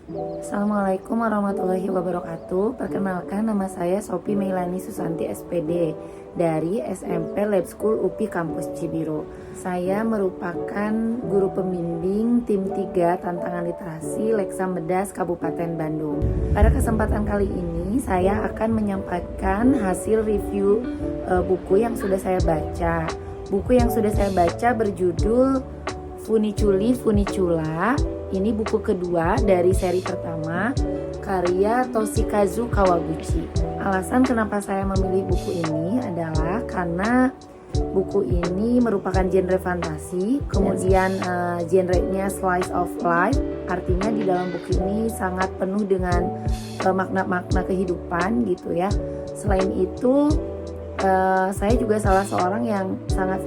Assalamualaikum warahmatullahi wabarakatuh. Perkenalkan, nama saya Sophie Meilani Susanti SPD dari SMP Lab School UPI Kampus Cibiro. Saya merupakan guru pembimbing tim 3 tantangan literasi Leksa Medas Kabupaten Bandung. Pada kesempatan kali ini saya akan menyampaikan hasil review buku yang sudah saya baca. Buku yang sudah saya baca berjudul Funiculi Funicula. Ini buku kedua dari seri pertama, karya Toshikazu Kawaguchi. Alasan kenapa saya memilih buku ini adalah karena buku ini merupakan genre fantasi, kemudian genrenya slice of life. Artinya di dalam buku ini sangat penuh dengan makna-makna kehidupan gitu ya. Selain itu, saya juga salah seorang yang sangat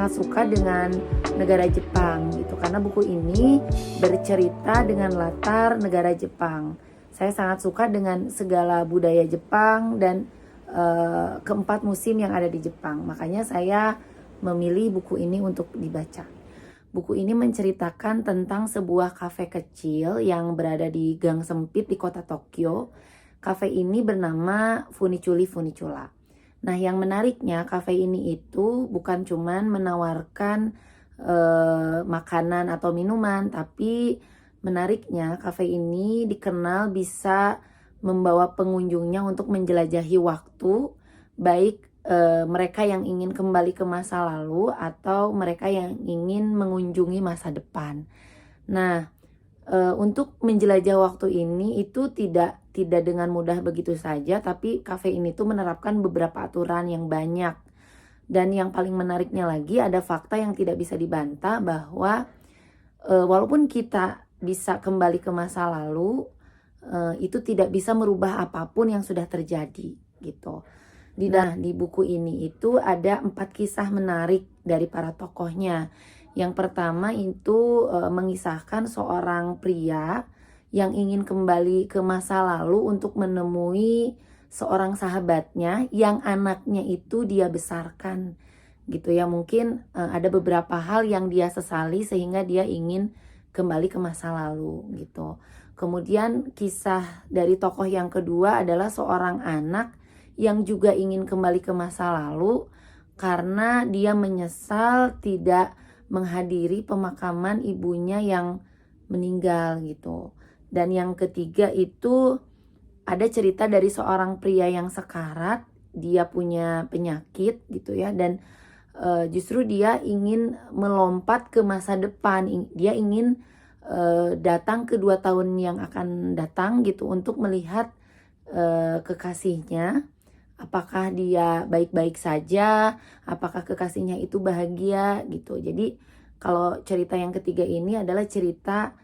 suka dengan negara Jepang gitu, karena buku ini bercerita dengan latar negara Jepang. Saya sangat suka dengan segala budaya Jepang dan keempat musim yang ada di Jepang. Makanya saya memilih buku ini untuk dibaca. Buku ini menceritakan tentang sebuah kafe kecil yang berada di gang sempit di kota Tokyo. Kafe ini bernama Funiculi Funicula. Nah, yang menariknya kafe ini itu bukan cuman menawarkan makanan atau minuman, tapi menariknya kafe ini dikenal bisa membawa pengunjungnya untuk menjelajahi waktu, baik mereka yang ingin kembali ke masa lalu atau mereka yang ingin mengunjungi masa depan. Nah, untuk menjelajah waktu ini itu tidak dengan mudah begitu saja, tapi kafe ini tuh menerapkan beberapa aturan yang banyak. Dan yang paling menariknya lagi, ada fakta yang tidak bisa dibantah bahwa walaupun kita bisa kembali ke masa lalu, itu tidak bisa merubah apapun yang sudah terjadi gitu. Di buku ini itu ada 4 kisah menarik dari para tokohnya. Yang pertama itu mengisahkan seorang pria yang ingin kembali ke masa lalu untuk menemui seorang sahabatnya yang anaknya itu dia besarkan gitu ya. Mungkin ada beberapa hal yang dia sesali sehingga dia ingin kembali ke masa lalu gitu. Kemudian kisah dari tokoh yang kedua adalah seorang anak yang juga ingin kembali ke masa lalu karena dia menyesal tidak menghadiri pemakaman ibunya yang meninggal gitu. Dan yang ketiga itu ada cerita dari seorang pria yang sekarat, dia punya penyakit gitu ya, dan justru dia ingin melompat ke masa depan. Dia ingin datang ke 2 tahun yang akan datang gitu untuk melihat kekasihnya. Apakah dia baik-baik saja, apakah kekasihnya itu bahagia gitu. Jadi kalau cerita yang ketiga ini adalah cerita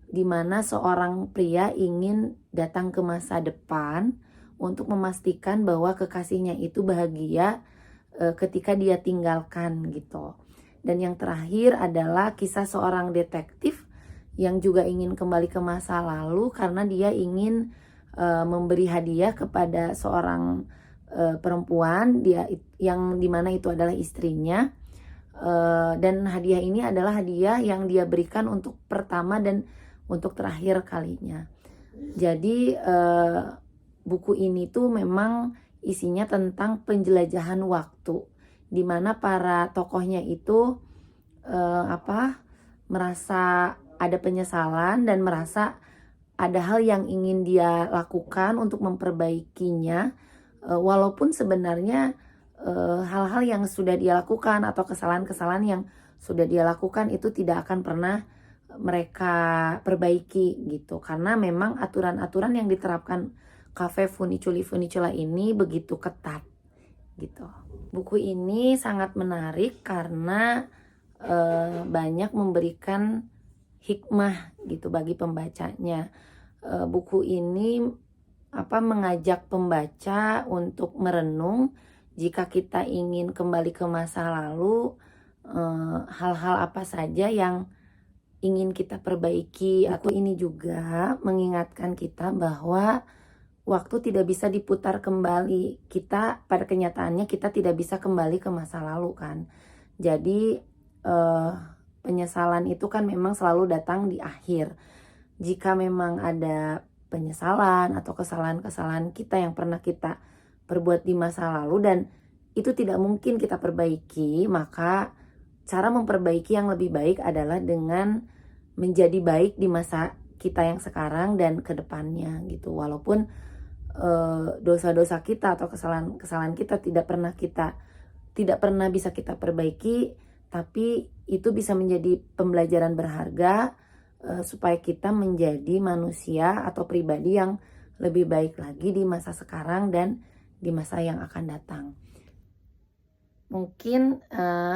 di mana seorang pria ingin datang ke masa depan untuk memastikan bahwa kekasihnya itu bahagia ketika dia tinggalkan gitu. Dan yang terakhir adalah kisah seorang detektif yang juga ingin kembali ke masa lalu karena dia ingin memberi hadiah kepada seorang perempuan yang dimana itu adalah istrinya, dan hadiah ini adalah hadiah yang dia berikan untuk pertama dan untuk terakhir kalinya. Jadi buku ini tuh memang isinya tentang penjelajahan waktu, dimana para tokohnya itu merasa ada penyesalan dan merasa ada hal yang ingin dia lakukan untuk memperbaikinya. Walaupun sebenarnya hal-hal yang sudah dia lakukan atau kesalahan-kesalahan yang sudah dia lakukan itu tidak akan pernah mereka perbaiki gitu, karena memang aturan-aturan yang diterapkan Cafe Funiculi Funicula ini begitu ketat gitu. Buku ini sangat menarik karena banyak memberikan hikmah gitu bagi pembacanya. Buku ini mengajak pembaca untuk merenung jika kita ingin kembali ke masa lalu, hal-hal apa saja yang ingin kita perbaiki. Buku ini juga mengingatkan kita bahwa waktu tidak bisa diputar kembali. Kita pada kenyataannya kita tidak bisa kembali ke masa lalu kan. Jadi penyesalan itu kan memang selalu datang di akhir. Jika memang ada penyesalan atau kesalahan-kesalahan kita yang pernah kita perbuat di masa lalu dan itu tidak mungkin kita perbaiki, maka cara memperbaiki yang lebih baik adalah dengan menjadi baik di masa kita yang sekarang dan ke depannya gitu. Walaupun dosa-dosa kita atau kesalahan-kesalahan kita tidak pernah bisa kita perbaiki, tapi itu bisa menjadi pembelajaran berharga supaya kita menjadi manusia atau pribadi yang lebih baik lagi di masa sekarang dan di masa yang akan datang. Mungkin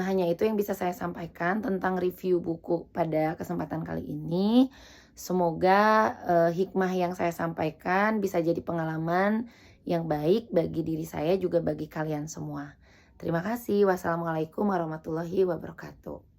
hanya itu yang bisa saya sampaikan tentang review buku pada kesempatan kali ini. Semoga hikmah yang saya sampaikan bisa jadi pengalaman yang baik bagi diri saya juga bagi kalian semua. Terima kasih. Wassalamualaikum warahmatullahi wabarakatuh.